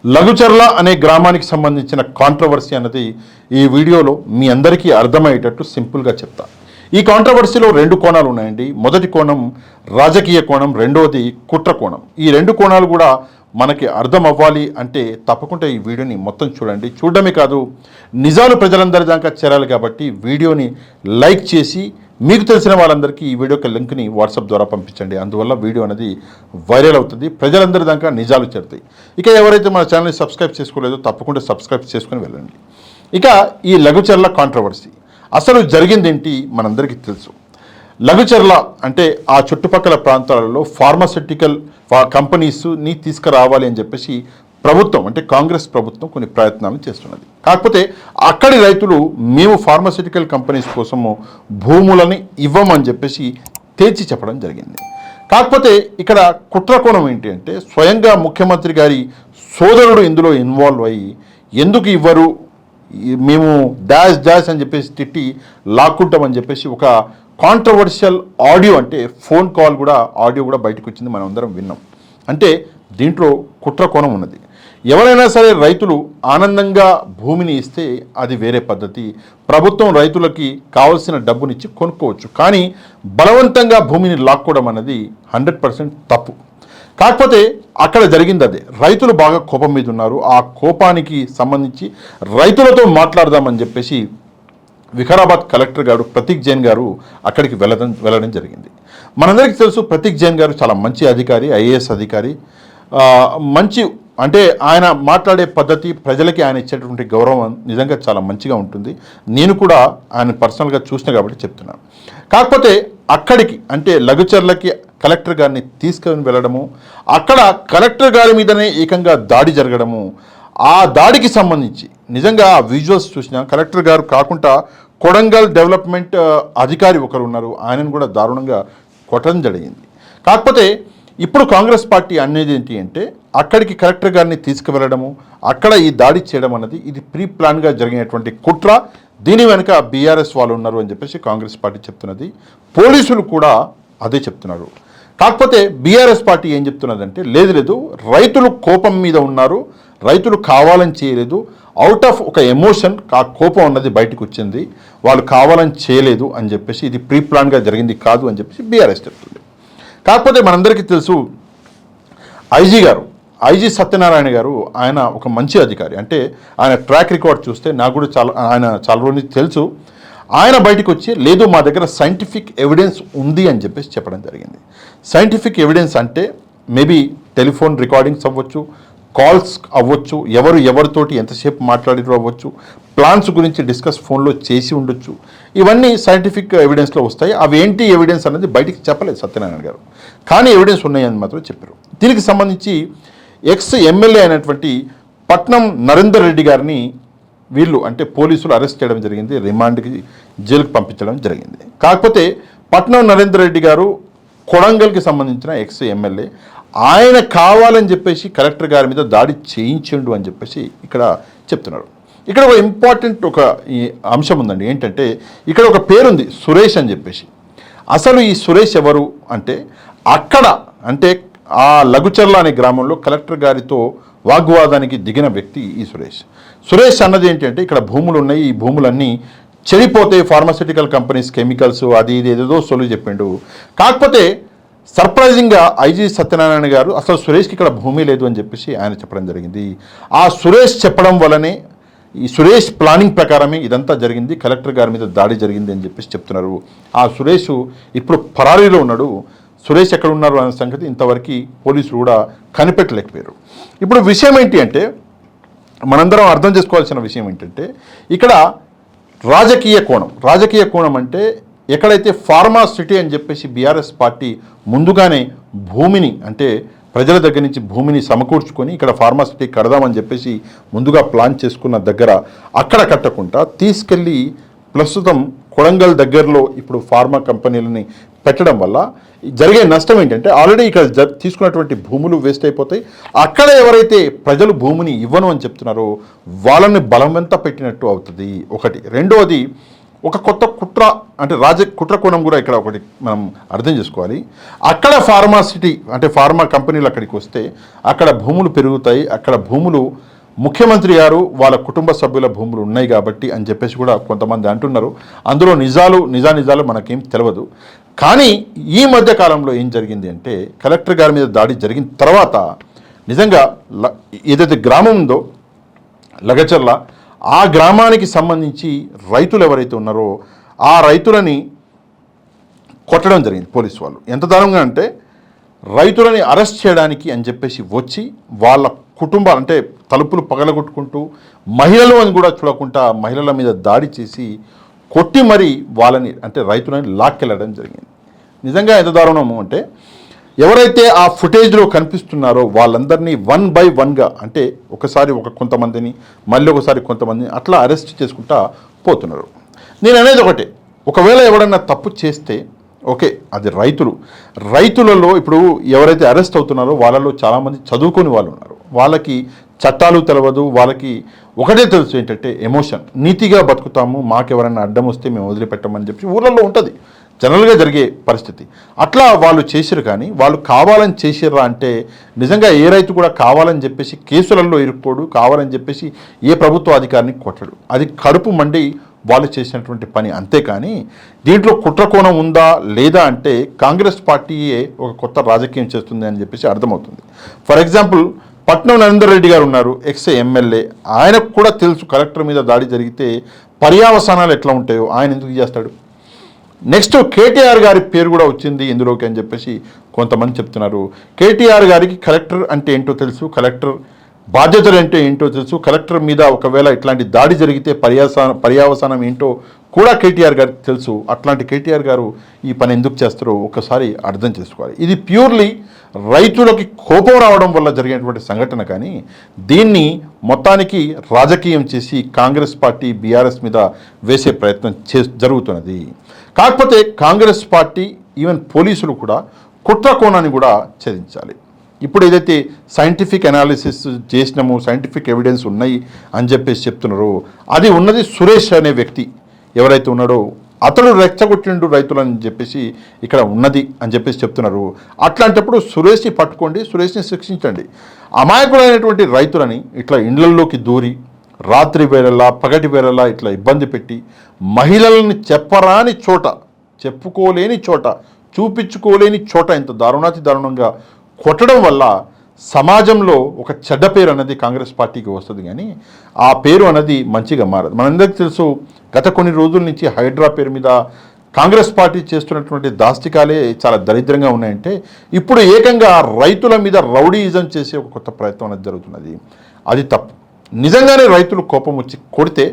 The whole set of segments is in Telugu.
లఘుచర్ల అనే గ్రామానికి సంబంధించిన కాంట్రవర్సీ అన్నది ఈ వీడియోలో మీ అందరికీ అర్థమయ్యేటట్టు సింపుల్గా చెప్తా. ఈ కాంట్రవర్సీలో రెండు కోణాలు ఉన్నాయండి. మొదటి కోణం రాజకీయ కోణం, రెండోది కుట్ర కోణం. ఈ రెండు కోణాలు కూడా మనకి అర్థం అవ్వాలి అంటే తప్పకుండా ఈ వీడియోని మొత్తం చూడండి. చూడడమే కాదు, నిజాలు ప్రజలందరి దాకా చేరాలి కాబట్టి వీడియోని లైక్ చేసి మీకు తెలిసిన వాళ్ళందరికీ ఈ వీడియోకి లింక్ని వాట్సాప్ ద్వారా పంపించండి. అందువల్ల వీడియో అనేది వైరల్ అవుతుంది, ప్రజలందరి దాకా నిజాలు చేరుతాయి. ఇక ఎవరైతే మన ఛానల్ని సబ్స్క్రైబ్ చేసుకోలేదో తప్పకుండా సబ్స్క్రైబ్ చేసుకుని వెళ్ళండి. ఇక ఈ లఘుచర్ల కాంట్రవర్సీ అసలు జరిగిందేంటి మనందరికీ తెలుసు. లఘుచర్ల అంటే ఆ చుట్టుపక్కల ప్రాంతాలలో ఫార్మాస్యూటికల్ కంపెనీస్ని తీసుకురావాలి అని చెప్పేసి ప్రభుత్వం అంటే కాంగ్రెస్ ప్రభుత్వం కొన్ని ప్రయత్నాలు చేస్తున్నది. కాకపోతే అక్కడి రైతులు మేము ఫార్మాస్యూటికల్ కంపెనీస్ కోసము భూములని ఇవ్వమని చెప్పేసి తేల్చి చెప్పడం జరిగింది. కాకపోతే ఇక్కడ కుట్రకోణం ఏంటి అంటే స్వయంగా ముఖ్యమంత్రి గారి సోదరుడు ఇందులో ఇన్వాల్వ్ అయ్యి ఎందుకు ఇవ్వరు, మేము డాష్ డాష్ అని చెప్పేసి తిట్టి లాక్కుంటామని చెప్పేసి ఒక కాంట్రవర్షియల్ ఆడియో అంటే ఫోన్ కాల్ కూడా ఆడియో కూడా బయటకు వచ్చింది, మనం అందరం విన్నాం. అంటే దీంట్లో కుట్రకోణం ఉన్నది. ఎవరైనా సరే రైతులు ఆనందంగా భూమిని ఇస్తే అది వేరే పద్ధతి, ప్రభుత్వం రైతులకి కావలసిన డబ్బునిచ్చి కొనుక్కోవచ్చు. కానీ బలవంతంగా భూమిని లాక్కోవడం అన్నది 100% తప్పు. కాకపోతే అక్కడ జరిగింది అదే. రైతులు బాగా కోపం మీద ఉన్నారు. ఆ కోపానికి సంబంధించి రైతులతో మాట్లాడదామని చెప్పేసి వికారాబాద్ కలెక్టర్ గారు ప్రతీక్ జైన్ గారు అక్కడికి వెళ్ళడం జరిగింది. మనందరికీ తెలుసు ప్రతీక్ జైన్ గారు చాలా మంచి అధికారి, ఐఏఎస్ అధికారి. మంచి అంటే ఆయన మాట్లాడే పద్ధతి, ప్రజలకి ఆయన ఇచ్చేటువంటి గౌరవం నిజంగా చాలా మంచిగా ఉంటుంది. నేను కూడా ఆయన పర్సనల్గా చూసిన కాబట్టి చెప్తున్నాను. కాకపోతే అక్కడికి అంటే లఘుచర్లకి కలెక్టర్ గారిని తీసుకొని వెళ్ళడము, అక్కడ కలెక్టర్ గారి మీదనే ఏకంగా దాడి జరగడము, ఆ దాడికి సంబంధించి నిజంగా ఆ విజువల్స్ చూసిన కలెక్టర్ గారు కాకుండా కొడంగల్ డెవలప్మెంట్ అధికారి ఒకరు ఉన్నారు, ఆయనను కూడా దారుణంగా కొట్టడం జరిగింది. కాకపోతే ఇప్పుడు కాంగ్రెస్ పార్టీ అనేది ఏంటి అంటే అక్కడికి కలెక్టర్ గారిని తీసుకువెళ్ళడము, అక్కడ ఈ దాడి చేయడం అన్నది ఇది ప్రీ ప్లాన్గా జరిగినటువంటి కుట్ర. దీని వెనుక బీఆర్ఎస్ వాళ్ళు ఉన్నారు అని చెప్పేసి కాంగ్రెస్ పార్టీ చెప్తున్నది, పోలీసులు కూడా అదే చెప్తున్నారు. కాకపోతే బీఆర్ఎస్ పార్టీ ఏం చెప్తున్నదంటే లేదు రైతులు కోపం మీద ఉన్నారు, రైతులు కావాలని చేయలేదు, అవుట్ ఆఫ్ ఒక ఎమోషన్ ఆ కోపం అన్నది బయటకు వచ్చింది, వాళ్ళు కావాలని చేయలేదు అని చెప్పేసి ఇది ప్రీ ప్లాన్గా జరిగింది కాదు అని చెప్పేసి బీఆర్ఎస్ చెప్తుంది. కాకపోతే మనందరికీ తెలుసు ఐజీ సత్యనారాయణ గారు ఆయన ఒక మంచి అధికారి. అంటే ఆయన ట్రాక్ రికార్డ్ చూస్తే నాకు కూడా చాలా రోజు తెలుసు. ఆయన బయటకు వచ్చి లేదు మా దగ్గర సైంటిఫిక్ ఎవిడెన్స్ ఉంది అని చెప్పేసి చెప్పడం జరిగింది. సైంటిఫిక్ ఎవిడెన్స్ అంటే మేబీ టెలిఫోన్ రికార్డింగ్స్ అవ్వచ్చు, కాల్స్ అవ్వచ్చు, ఎవరితోటి ఎంతసేపు మాట్లాడిరో అవ్వచ్చు, ప్లాన్స్ గురించి డిస్కస్ ఫోన్లో చేసి ఉండొచ్చు. ఇవన్నీ సైంటిఫిక్ ఎవిడెన్స్లో వస్తాయి. అవి ఏంటి ఎవిడెన్స్ అనేది బయటికి చెప్పలేదు సత్యనారాయణ గారు, కానీ ఎవిడెన్స్ ఉన్నాయని మాత్రం చెప్పారు. దీనికి సంబంధించి ఎక్స్ ఎమ్మెల్యే అయినటువంటి పట్నం నరేందర్ రెడ్డి గారిని వీళ్ళు అంటే పోలీసులు అరెస్ట్ చేయడం జరిగింది, రిమాండ్కి జైలుకి పంపించడం జరిగింది. కాకపోతే పట్నం నరేందర్ రెడ్డి గారు కొడంగల్కి సంబంధించిన ఎక్స్ ఎమ్మెల్యే, ఆయన కావాలని చెప్పేసి కలెక్టర్ గారి మీద దాడి చేయించిండు అని చెప్పేసి ఇక్కడ చెప్తున్నారు. ఇక్కడ ఒక ఇంపార్టెంట్ ఒక ఈ అంశం ఉందండి. ఏంటంటే ఇక్కడ ఒక పేరుంది సురేష్ అని చెప్పేసి. అసలు ఈ సురేష్ ఎవరు అంటే అక్కడ అంటే ఆ లఘుచర్ల అనే గ్రామంలో కలెక్టర్ గారితో వాగ్వాదానికి దిగిన వ్యక్తి ఈ సురేష్ అన్నది ఏంటంటే ఇక్కడ భూములు ఉన్నాయి, ఈ భూములన్నీ చెడిపోతాయి, ఫార్మాస్యూటికల్ కంపెనీస్ కెమికల్స్ అది ఇది ఏదేదో సొల్లు చెప్పిండు. కాకపోతే సర్ప్రైజింగ్గా ఐజీ సత్యనారాయణ గారు అసలు సురేష్కి ఇక్కడ భూమి లేదు అని చెప్పేసి ఆయన చెప్పడం జరిగింది. ఆ సురేష్ చెప్పడం వల్లనే ఈ సురేష్ ప్లానింగ్ ప్రకారమే ఇదంతా జరిగింది, కలెక్టర్ గారి మీద దాడి జరిగింది అని చెప్పేసి చెప్తున్నారు. ఆ సురేష్ ఇప్పుడు పరారీలో ఉన్నాడు. సురేష్ ఎక్కడ ఉన్నారు అనే సంగతి ఇంతవరకు పోలీసులు కూడా కనిపెట్టలేకపోయారు. ఇప్పుడు విషయం ఏంటి అంటే మనందరం అర్థం చేసుకోవాల్సిన విషయం ఏంటంటే ఇక్కడ రాజకీయ కోణం అంటే ఎక్కడైతే ఫార్మా సిటీ అని చెప్పేసి బీఆర్ఎస్ పార్టీ ముందుగానే భూమిని అంటే ప్రజల దగ్గర నుంచి భూమిని సమకూర్చుకొని ఇక్కడ ఫార్మా సిటీ కడదామని చెప్పేసి ముందుగా ప్లాన్ చేసుకున్న దగ్గర అక్కడ కట్టకుండా తీసుకెళ్ళి ప్రస్తుతం కొడంగల్ దగ్గరలో ఇప్పుడు ఫార్మా కంపెనీలని పెట్టడం వల్ల జరిగే నష్టం ఏంటంటే ఆల్రెడీ ఇక్కడ తీసుకున్నటువంటి భూములు వేస్ట్ అయిపోతాయి. అక్కడ ఎవరైతే ప్రజలు భూమిని ఇవ్వను అని చెప్తున్నారో వాళ్ళని బలవంత పెట్టినట్టు అవుతుంది ఒకటి. రెండవది ఒక కొత్త కుట్ర అంటే కుట్ర కోణం కూడా ఇక్కడ ఒకటి మనం అర్థం చేసుకోవాలి. అక్కడ ఫార్మాసిటీ అంటే ఫార్మా కంపెనీలు అక్కడికి వస్తే అక్కడ భూములు పెరుగుతాయి, అక్కడ భూములు ముఖ్యమంత్రి గారు వాళ్ళ కుటుంబ సభ్యుల భూములు ఉన్నాయి కాబట్టి అని చెప్పేసి కూడా కొంతమంది అంటున్నారు. అందులో నిజాలు మనకేం తెలియదు. కానీ ఈ మధ్య కాలంలో ఏం జరిగింది అంటే కలెక్టర్ గారి మీద దాడి జరిగిన తర్వాత నిజంగా ఏదైతే గ్రామం ఉందో లగచర్ల, ఆ గ్రామానికి సంబంధించి రైతులు ఎవరైతే ఉన్నారో ఆ రైతులని కొట్టడం జరిగింది పోలీసు వాళ్ళు. ఎంత దారుణంగా అంటే రైతులని అరెస్ట్ చేయడానికి అని చెప్పేసి వచ్చి వాళ్ళ కుటుంబాలు అంటే తలుపులు పగలగొట్టుకుంటూ మహిళలు అని కూడా చూడకుండా మహిళల మీద దాడి చేసి కొట్టి మరీ వాళ్ళని అంటే రైతులని లాక్కెళ్ళడం జరిగింది. నిజంగా ఎంత దారుణము అంటే ఎవరైతే ఆ ఫుటేజ్లో కనిపిస్తున్నారో వాళ్ళందరినీ 1 by 1గా అంటే ఒకసారి కొంతమందిని మళ్ళీ ఒకసారి కొంతమందిని అట్లా అరెస్ట్ చేసుకుంటా పోతున్నారు. నేను అనేది ఒకటే, ఒకవేళ ఎవడన్నా తప్పు చేస్తే ఓకే, అది రైతులలో ఇప్పుడు ఎవరైతే అరెస్ట్ అవుతున్నారో వాళ్ళలో చాలామంది చదువుకొని వాళ్ళు ఉన్నారు. వాళ్ళకి చట్టాలు తెలియదు, వాళ్ళకి ఒకటే తెలుసు ఏంటంటే ఎమోషన్, నీతిగా బతుకుతాము, మాకెవరైనా అడ్డం వస్తే మేము వదిలిపెట్టమని చెప్పి ఊళ్ళల్లో ఉంటుంది జనరల్గా జరిగే పరిస్థితి. అట్లా వాళ్ళు చేసిరు. కానీ వాళ్ళు కావాలని చేసిర్రా అంటే నిజంగా ఏ రైతు కూడా కావాలని చెప్పేసి కేసులలో ఇరుక్కోడు, కావాలని చెప్పేసి ఏ ప్రభుత్వ అధికారిని కొట్టడు. అది కడుపు మండి వాళ్ళు చేసినటువంటి పని. అంతేకాని దీంట్లో కుట్రకోణం ఉందా లేదా అంటే కాంగ్రెస్ పార్టీయే ఒక కొత్త రాజకీయం చేస్తుంది అని చెప్పేసి అర్థమవుతుంది. ఫర్ ఎగ్జాంపుల్ పట్నం నరేందర్ రెడ్డి గారు ఉన్నారు, ఎక్స్ ఎమ్మెల్యే. ఆయనకు కూడా తెలుసు కలెక్టర్ మీద దాడి జరిగితే పర్యావసానాలు ఎట్లా ఉంటాయో, ఆయన ఎందుకు చేస్తాడు. నెక్స్ట్ కేటీఆర్ గారి పేరు కూడా వచ్చింది ఇందులోకి అని చెప్పేసి కొంతమంది చెప్తున్నారు. కేటీఆర్ గారికి కలెక్టర్ అంటే ఏంటో తెలుసు, కలెక్టర్ బాధ్యతలు అంటే ఏంటో తెలుసు, కలెక్టర్ మీద ఒకవేళ ఇట్లాంటి దాడి జరిగితే పర్యావసానం ఏంటో కూడా కేటీఆర్ గారికి తెలుసు. అట్లాంటి కేటీఆర్ గారు ఈ పని ఎందుకు చేస్తారో ఒకసారి అర్థం చేసుకోవాలి. ఇది ప్యూర్లీ రైతులకి కోపం రావడం వల్ల జరిగినటువంటి సంఘటన. కానీ దీన్ని మొత్తానికి రాజకీయం చేసి కాంగ్రెస్ పార్టీ బీఆర్ఎస్ మీద వేసే ప్రయత్నం జరుగుతున్నది. కాకపోతే కాంగ్రెస్ పార్టీ ఈవెన్ పోలీసులు కూడా కుట్ర కోణాన్ని కూడా ఛేదించాలి. ఇప్పుడు ఏదైతే సైంటిఫిక్ అనాలిసిస్ చేసినాము, సైంటిఫిక్ ఎవిడెన్స్ ఉన్నాయి అని చెప్పేసి చెప్తున్నారో అది ఉన్నది సురేష్ అనే వ్యక్తి ఎవరైతే ఉన్నాడో అతడు రెచ్చగొట్టిండు రైతులని చెప్పేసి ఇక్కడ ఉన్నది అని చెప్పేసి చెప్తున్నారు. అట్లాంటప్పుడు సురేష్ని పట్టుకోండి, సురేష్ని శిక్షించండి. అమాయకులైనటువంటి రైతులని ఇట్లా ఇండ్లల్లోకి దూరి రాత్రి వేళలా పగటి వేళలా ఇట్లా ఇబ్బంది పెట్టి మహిళల్ని చెప్పరాని చోట, చెప్పుకోలేని చోట, చూపించుకోలేని చోట ఇంత దారుణాతి దారుణంగా కొట్టడం వల్ల సమాజంలో ఒక చెడ్డ పేరు అనేది కాంగ్రెస్ పార్టీకి వస్తుంది. కానీ ఆ పేరు అనేది మంచిగా మారదు. మనందరికీ తెలుసు గత కొన్ని రోజుల నుంచి హైడ్రా పేరు మీద కాంగ్రెస్ పార్టీ చేస్తున్నటువంటి దాష్టికాలే చాలా దరిద్రంగా ఉన్నాయంటే ఇప్పుడు ఏకంగా రైతుల మీద రౌడీయిజం చేసే ఒక కొత్త ప్రయత్నం అనేది జరుగుతున్నది. అది తప్పు. నిజంగానే రైతులు కోపం వచ్చి కొడితే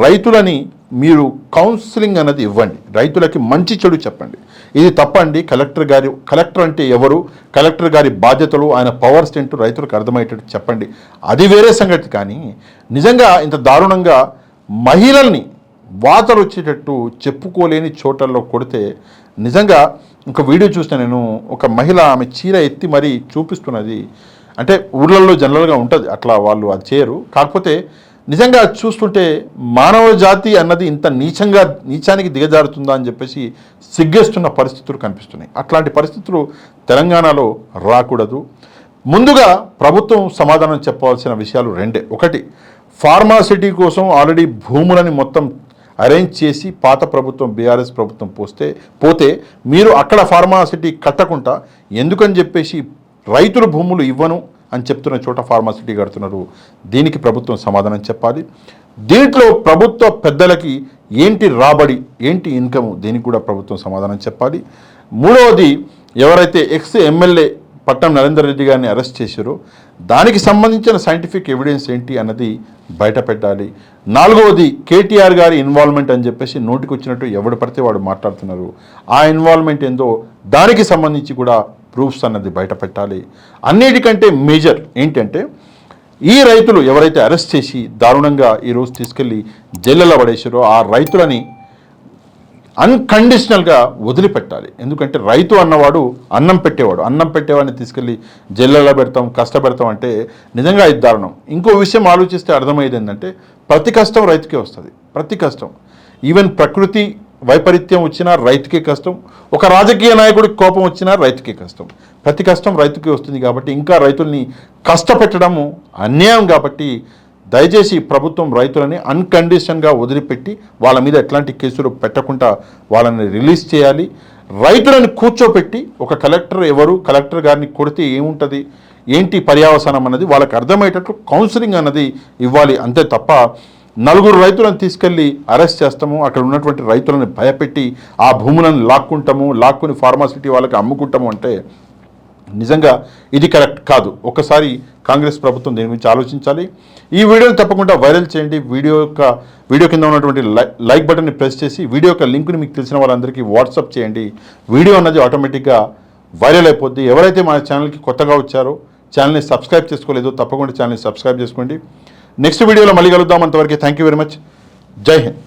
రైతులని మీరు కౌన్సిలింగ్ అనేది ఇవ్వండి, రైతులకి మంచి చెడు చెప్పండి. ఇది తప్పండి, కలెక్టర్ అంటే ఎవరు, కలెక్టర్ గారి బాధ్యతలు, ఆయన పవర్స్ ఏంటో రైతులకు అర్థమయ్యేటట్టు చెప్పండి. అది వేరే సంగతి. కానీ నిజంగా ఇంత దారుణంగా మహిళల్ని వాతలు వచ్చేటట్టు చెప్పుకోలేని చోటల్లో కొడితే నిజంగా ఒక వీడియో చూసిన నేను, ఒక మహిళ ఆమె చీర ఎత్తి మరీ చూపిస్తున్నది. అంటే ఊళ్ళల్లో జనరల్గా ఉంటుంది, అట్లా వాళ్ళు అది చేయరు. కాకపోతే నిజంగా చూస్తుంటే మానవ జాతి అన్నది ఇంత నీచానికి దిగజారుతుందా అని చెప్పేసి సిగ్గేస్తున్న పరిస్థితులు కనిపిస్తున్నాయి. అట్లాంటి పరిస్థితులు తెలంగాణలో రాకూడదు. ముందుగా ప్రభుత్వం సమాధానం చెప్పవలసిన విషయాలు రెండే. ఒకటి, ఫార్మాసిటీ కోసం ఆల్రెడీ భూములని మొత్తం అరేంజ్ చేసి పాత ప్రభుత్వం బీఆర్ఎస్ ప్రభుత్వం పోతే మీరు అక్కడ ఫార్మాసిటీ కట్టకుండా ఎందుకని చెప్పేసి రైతుల భూములు ఇవ్వను అని చెప్తున్న చోట ఫార్మాసిటీ కడుతున్నారు. దీనికి ప్రభుత్వం సమాధానం చెప్పాలి. దీంట్లో ప్రభుత్వ పెద్దలకి ఏంటి రాబడి, ఏంటి ఇన్కమ్, దీనికి కూడా ప్రభుత్వం సమాధానం చెప్పాలి. మూడవది, ఎవరైతే ఎక్స్ ఎమ్మెల్యే పట్నం నరేందర్ రెడ్డి గారిని అరెస్ట్ చేశారో దానికి సంబంధించిన సైంటిఫిక్ ఎవిడెన్స్ ఏంటి అన్నది బయట పెట్టాలి. నాలుగవది, కేటీఆర్ గారి ఇన్వాల్వ్మెంట్ అని చెప్పేసి నోటికి వచ్చినట్టు ఎవడు పడితే వాడు మాట్లాడుతున్నారు. ఆ ఇన్వాల్వ్మెంట్ ఏందో దానికి సంబంధించి కూడా ప్రూఫ్స్ అన్నది బయట పెట్టాలి. అన్నిటికంటే మేజర్ ఏంటంటే ఈ రైతులు ఎవరైతే అరెస్ట్ చేసి దారుణంగా ఈరోజు తీసుకెళ్ళి జైళ్ళలో పడేసారో ఆ రైతులని అన్కండిషనల్గా వదిలిపెట్టాలి. ఎందుకంటే రైతు అన్నవాడు అన్నం పెట్టేవాడిని తీసుకెళ్ళి జైళ్ళలో పెడతాం, కష్టపెడతాం అంటే నిజంగా ఇది దారుణం. ఇంకో విషయం ఆలోచిస్తే అర్థమయ్యేది ఏంటంటే ప్రతి కష్టం రైతుకే వస్తుంది. ప్రతి కష్టం ఈవెన్ ప్రకృతి వైపరీత్యం వచ్చినా రైతుకే కష్టం, ఒక రాజకీయ నాయకుడికి కోపం వచ్చినా రైతుకే కష్టం. ప్రతి కష్టం రైతుకే వస్తుంది కాబట్టి ఇంకా రైతుల్ని కష్టపెట్టడము అన్యాయం. కాబట్టి దయచేసి ప్రభుత్వం రైతులని అన్కండిషన్గా వదిలిపెట్టి వాళ్ళ మీద ఎట్లాంటి కేసులు పెట్టకుండా వాళ్ళని రిలీజ్ చేయాలి. రైతులను కూర్చోపెట్టి ఒక కలెక్టర్ గారిని కొడితే ఏముంటుంది, ఏంటి పర్యావసానం అన్నది వాళ్ళకి అర్థమయ్యేటట్లు కౌన్సిలింగ్ అన్నది ఇవ్వాలి. అంతే తప్ప 4 రైతులను తీసుకెళ్ళి అరెస్ట్ చేస్తాము, అక్కడ ఉన్నటువంటి రైతులను భయపెట్టి ఆ భూములను లాక్కుని ఫార్మాసిటీ వాళ్ళకి అమ్ముకుంటాము అంటే నిజంగా ఇది కరెక్ట్ కాదు. ఒకసారి కాంగ్రెస్ ప్రభుత్వం దీని గురించి ఆలోచించాలి. ఈ వీడియోని తప్పకుండా వైరల్ చేయండి. వీడియో కింద ఉన్నటువంటి లైక్ బటన్ని ప్రెస్ చేసి వీడియో యొక్క లింక్ని మీకు తెలిసిన వాళ్ళందరికీ వాట్సాప్ చేయండి. వీడియో అన్నది ఆటోమేటిక్గా వైరల్ అయిపోద్ది. ఎవరైతే మన ఛానల్కి కొత్తగా వచ్చారో, ఛానల్ని సబ్స్క్రైబ్ చేసుకోలేదో తప్పకుండా ఛానల్ని సబ్స్క్రైబ్ చేసుకోండి. నెక్స్ట్ వీడియోలో మళ్ళీ కలుద్దాం. అంతవరకు థ్యాంక్ యూ వెరీ మచ్. జై హింద్.